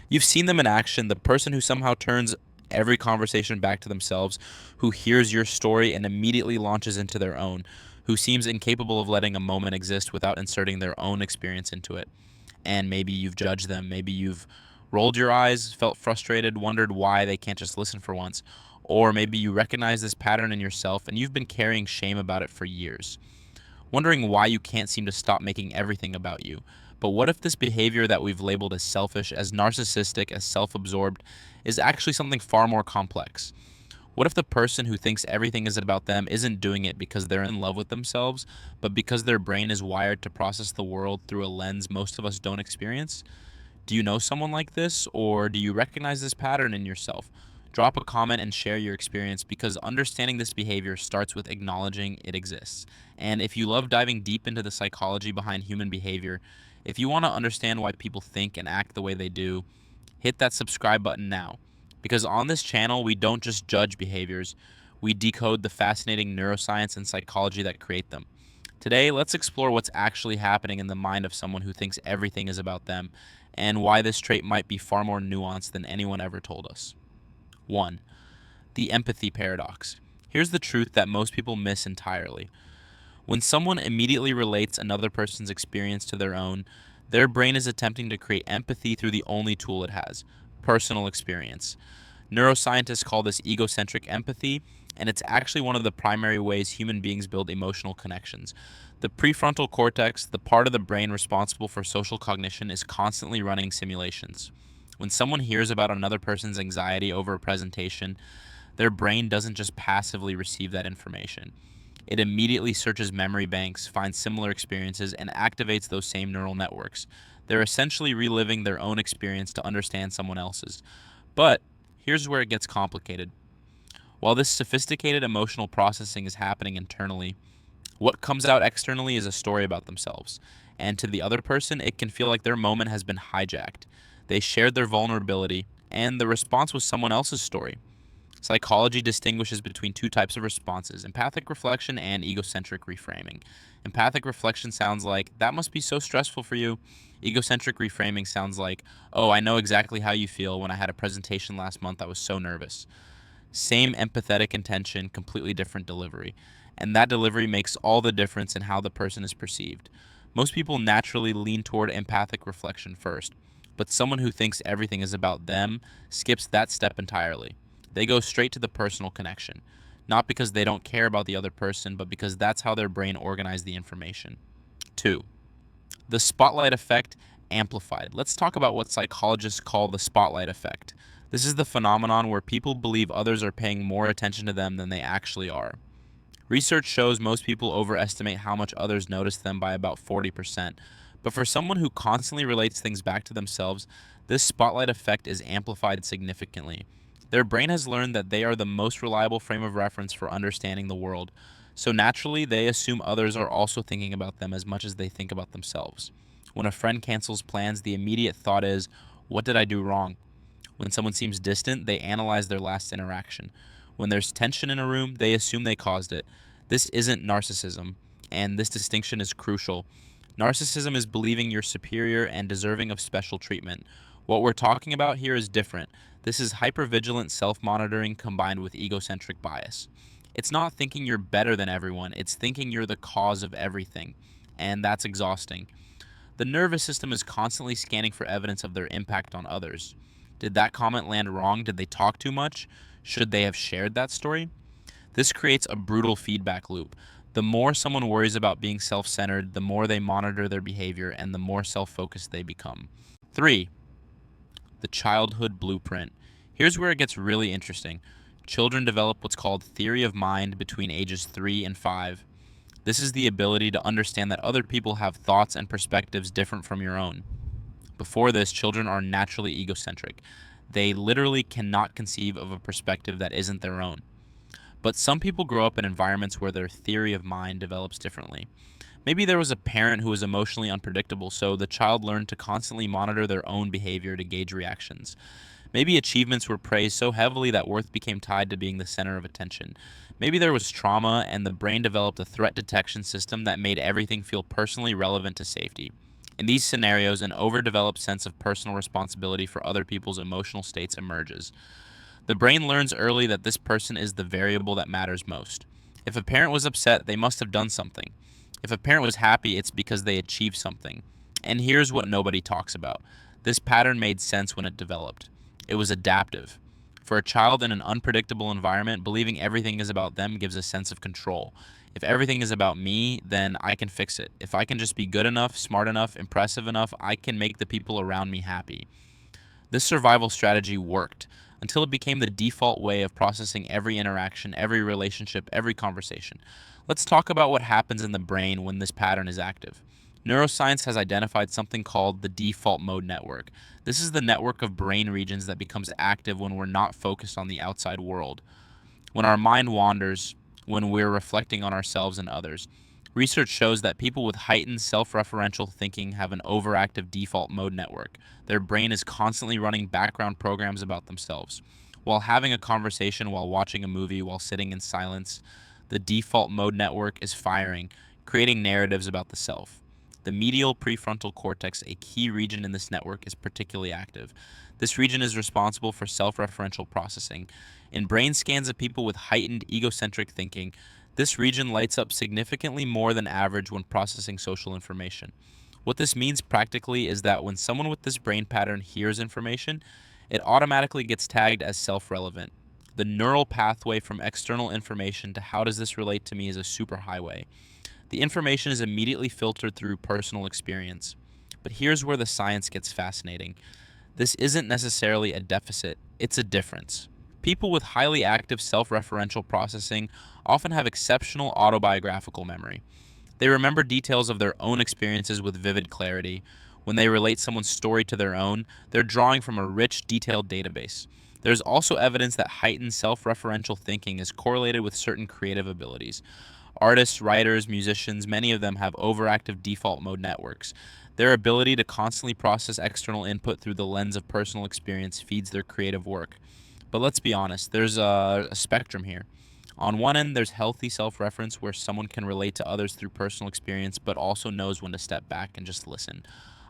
You've seen them in action, the person who somehow turns every conversation back to themselves, who hears your story and immediately launches into their own, who seems incapable of letting a moment exist without inserting their own experience into it. And maybe you've judged them, maybe you've rolled your eyes, felt frustrated, wondered why they can't just listen for once. Or maybe you recognize this pattern in yourself and you've been carrying shame about it for years, wondering why you can't seem to stop making everything about you. But what if this behavior that we've labeled as selfish, as narcissistic, as self absorbed, is actually something far more complex? What if the person who thinks everything is about them isn't doing it because they're in love with themselves, but because their brain is wired to process the world through a lens most of us don't experience? Do you know someone like this, or do you recognize this pattern in yourself? Drop a comment and share your experience because understanding this behavior starts with acknowledging it exists. And if you love diving deep into the psychology behind human behavior, if you want to understand why people think and act the way they do, hit that subscribe button now. Because on this channel, we don't just judge behaviors, we decode the fascinating neuroscience and psychology that create them. Today, let's explore what's actually happening in the mind of someone who thinks everything is about them and why this trait might be far more nuanced than anyone ever told us. 1. The empathy paradox. Here's the truth that most people miss entirely. When someone immediately relates another person's experience to their own, their brain is attempting to create empathy through the only tool it has: personal experience. Neuroscientists call this egocentric empathy, and it's actually one of the primary ways human beings build emotional connections. The prefrontal cortex, the part of the brain responsible for social cognition, is constantly running simulations. When someone hears about another person's anxiety over a presentation, their brain doesn't just passively receive that information. It immediately searches memory banks, finds similar experiences, and activates those same neural networks. They're essentially reliving their own experience to understand someone else's. But here's where it gets complicated. While this sophisticated emotional processing is happening internally, what comes out externally is a story about themselves. And to the other person, it can feel like their moment has been hijacked. They shared their vulnerability, and the response was someone else's story. Psychology distinguishes between two types of responses: empathic reflection and egocentric reframing. Empathic reflection sounds like, that must be so stressful for you. Egocentric reframing sounds like, oh, I know exactly how you feel. When I had a presentation last month, I was so nervous. Same empathetic intention, completely different delivery. And that delivery makes all the difference in how the person is perceived. Most people naturally lean toward empathic reflection first, but someone who thinks everything is about them skips that step entirely. They go straight to the personal connection, not because they don't care about the other person, but because that's how their brain organized the information. 2. The spotlight effect amplified. Let's talk about what psychologists call the spotlight effect. This is the phenomenon where people believe others are paying more attention to them than they actually are. Research shows most people overestimate how much others notice them by about 40%. But for someone who constantly relates things back to themselves, this spotlight effect is amplified significantly. Their brain has learned that they are the most reliable frame of reference for understanding the world, so naturally they assume others are also thinking about them as much as they think about themselves. When a friend cancels plans, the immediate thought is, what did I do wrong? When someone seems distant, they analyze their last interaction. When there's tension in a room, they assume they caused it. This isn't narcissism, and this distinction is crucial. Narcissism is believing you're superior and deserving of special treatment. What we're talking about here is different. This is hypervigilant self monitoring combined with egocentric bias. It's not thinking you're better than everyone, it's thinking you're the cause of everything. And that's exhausting. The nervous system is constantly scanning for evidence of their impact on others. Did that comment land wrong? Did they talk too much? Should they have shared that story? This creates a brutal feedback loop. The more someone worries about being self centered, the more they monitor their behavior and the more self focused they become. 3. The childhood blueprint. Here's where it gets really interesting. Children develop what's called theory of mind between ages 3 and 5. This is the ability to understand that other people have thoughts and perspectives different from your own. Before this, children are naturally egocentric. They literally cannot conceive of a perspective that isn't their own. But some people grow up in environments where their theory of mind develops differently. Maybe there was a parent who was emotionally unpredictable, so the child learned to constantly monitor their own behavior to gauge reactions. Maybe achievements were praised so heavily that worth became tied to being the center of attention. Maybe there was trauma, and the brain developed a threat detection system that made everything feel personally relevant to safety. In these scenarios, an overdeveloped sense of personal responsibility for other people's emotional states emerges. The brain learns early that this person is the variable that matters most. If a parent was upset, they must have done something. If a parent was happy, it's because they achieved something. And here's what nobody talks about: this pattern made sense when it developed. It was adaptive. For a child in an unpredictable environment, believing everything is about them gives a sense of control. If everything is about me, then I can fix it. If I can just be good enough, smart enough, impressive enough, I can make the people around me happy. This survival strategy worked until it became the default way of processing every interaction, every relationship, every conversation. Let's talk about what happens in the brain when this pattern is active. Neuroscience has identified something called the default mode network. This is the network of brain regions that becomes active when we're not focused on the outside world, when our mind wanders, when we're reflecting on ourselves and others. Research shows that people with heightened self referential thinking have an overactive default mode network. Their brain is constantly running background programs about themselves. While having a conversation, while watching a movie, while sitting in silence, the default mode network is firing, creating narratives about the self. The medial prefrontal cortex, a key region in this network, is particularly active. This region is responsible for self referential processing. In brain scans of people with heightened egocentric thinking, this region lights up significantly more than average when processing social information. What this means practically is that when someone with this brain pattern hears information, it automatically gets tagged as self relevant. The neural pathway from external information to how does this relate to me is a superhighway. The information is immediately filtered through personal experience. But here's where the science gets fascinating. This isn't necessarily a deficit, it's a difference. People with highly active self referential processing often have exceptional autobiographical memory. They remember details of their own experiences with vivid clarity. When they relate someone's story to their own, they're drawing from a rich, detailed database. There's also evidence that heightened self referential thinking is correlated with certain creative abilities. Artists, writers, musicians, many of them have overactive default mode networks. Their ability to constantly process external input through the lens of personal experience feeds their creative work. But let's be honest, there's a spectrum here. On one end, there's healthy self reference where someone can relate to others through personal experience but also knows when to step back and just listen.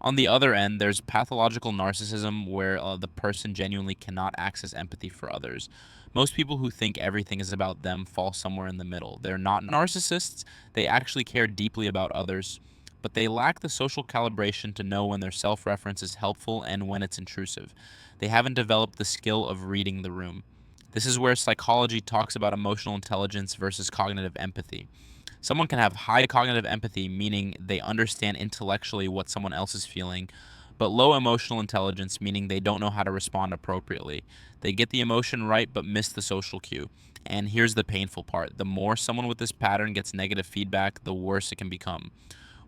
On the other end, there's pathological narcissism where the person genuinely cannot access empathy for others. Most people who think everything is about them fall somewhere in the middle. They're not narcissists, they actually care deeply about others, but they lack the social calibration to know when their self reference is helpful and when it's intrusive. They haven't developed the skill of reading the room. This is where psychology talks about emotional intelligence versus cognitive empathy. Someone can have high cognitive empathy, meaning they understand intellectually what someone else is feeling, but low emotional intelligence, meaning they don't know how to respond appropriately. They get the emotion right but miss the social cue. And here's the painful part: the more someone with this pattern gets negative feedback, the worse it can become.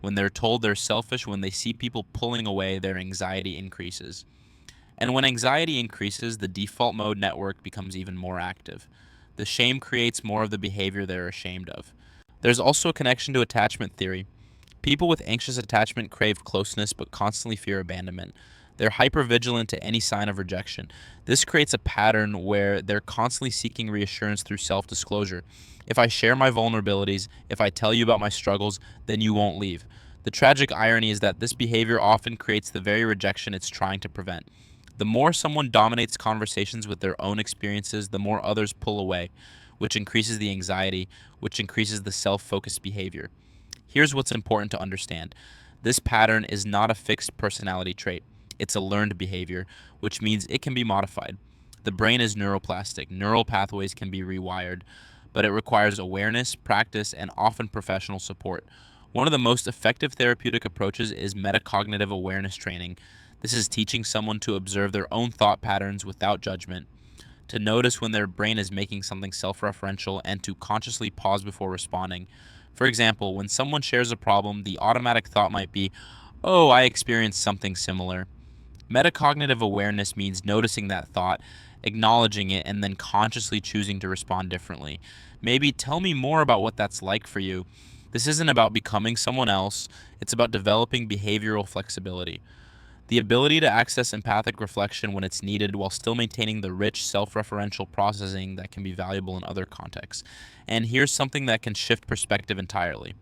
When they're told they're selfish, when they see people pulling away, their anxiety increases. And when anxiety increases, the default mode network becomes even more active. The shame creates more of the behavior they're ashamed of. There's also a connection to attachment theory. People with anxious attachment crave closeness but constantly fear abandonment. They're hypervigilant to any sign of rejection. This creates a pattern where they're constantly seeking reassurance through self disclosure. If I share my vulnerabilities, if I tell you about my struggles, then you won't leave. The tragic irony is that this behavior often creates the very rejection it's trying to prevent. The more someone dominates conversations with their own experiences, the more others pull away, which increases the anxiety, which increases the self focused behavior. Here's what's important to understand: this pattern is not a fixed personality trait, it's a learned behavior, which means it can be modified. The brain is neuroplastic, neural pathways can be rewired, but it requires awareness, practice, and often professional support. One of the most effective therapeutic approaches is metacognitive awareness training. This is teaching someone to observe their own thought patterns without judgment, to notice when their brain is making something self referential, and to consciously pause before responding. For example, when someone shares a problem, the automatic thought might be, "Oh, I experienced something similar." Metacognitive awareness means noticing that thought, acknowledging it, and then consciously choosing to respond differently. Maybe tell me more about what that's like for you. This isn't about becoming someone else, it's about developing behavioral flexibility. The ability to access empathic reflection when it's needed while still maintaining the rich self referential processing that can be valuable in other contexts. And here's something that can shift perspective entirely: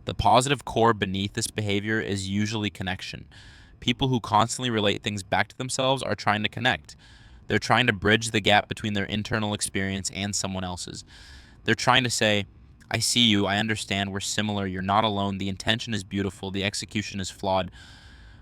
The positive core beneath this behavior is usually connection. People who constantly relate things back to themselves are trying to connect. They're trying to bridge the gap between their internal experience and someone else's. They're trying to say, I see you, I understand, we're similar, you're not alone, the intention is beautiful, the execution is flawed,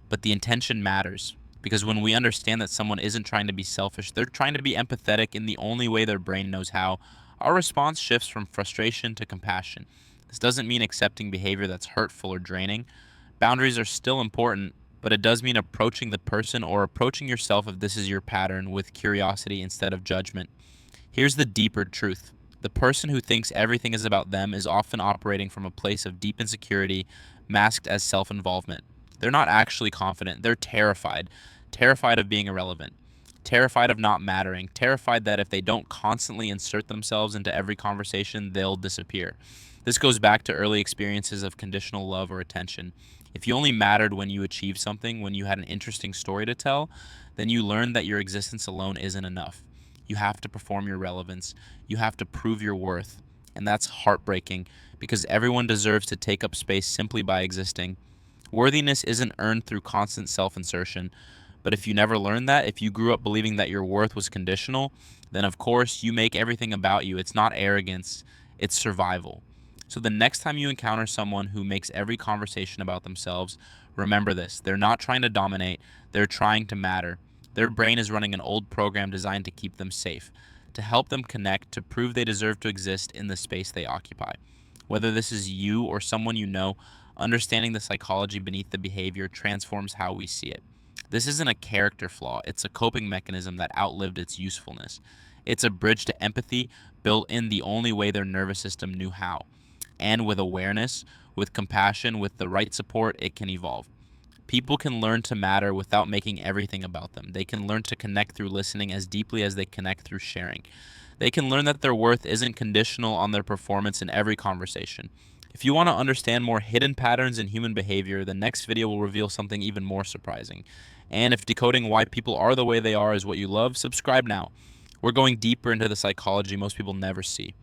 but the intention matters. Because when we understand that someone isn't trying to be selfish, they're trying to be empathetic in the only way their brain knows how, our response shifts from frustration to compassion. This doesn't mean accepting behavior that's hurtful or draining. Boundaries are still important, but it does mean approaching the person or approaching yourself if this is your pattern with curiosity instead of judgment. Here's the deeper truth. The person who thinks everything is about them is often operating from a place of deep insecurity, masked as self involvement. They're not actually confident, they're terrified. Terrified of being irrelevant, terrified of not mattering, terrified that if they don't constantly insert themselves into every conversation, they'll disappear. This goes back to early experiences of conditional love or attention. If you only mattered when you achieved something, when you had an interesting story to tell, then you learned that your existence alone isn't enough. You have to perform your relevance. You have to prove your worth. And that's heartbreaking because everyone deserves to take up space simply by existing. Worthiness isn't earned through constant self insertion. But if you never learned that, if you grew up believing that your worth was conditional, then of course you make everything about you. It's not arrogance, it's survival. So the next time you encounter someone who makes every conversation about themselves, remember this. They're not trying to dominate, they're trying to matter. Their brain is running an old program designed to keep them safe, to help them connect, to prove they deserve to exist in the space they occupy. Whether this is you or someone you know, understanding the psychology beneath the behavior transforms how we see it. This isn't a character flaw, it's a coping mechanism that outlived its usefulness. It's a bridge to empathy built in the only way their nervous system knew how. And with awareness, with compassion, with the right support, it can evolve. People can learn to matter without making everything about them. They can learn to connect through listening as deeply as they connect through sharing. They can learn that their worth isn't conditional on their performance in every conversation. If you want to understand more hidden patterns in human behavior, the next video will reveal something even more surprising. And if decoding why people are the way they are is what you love, subscribe now. We're going deeper into the psychology most people never see.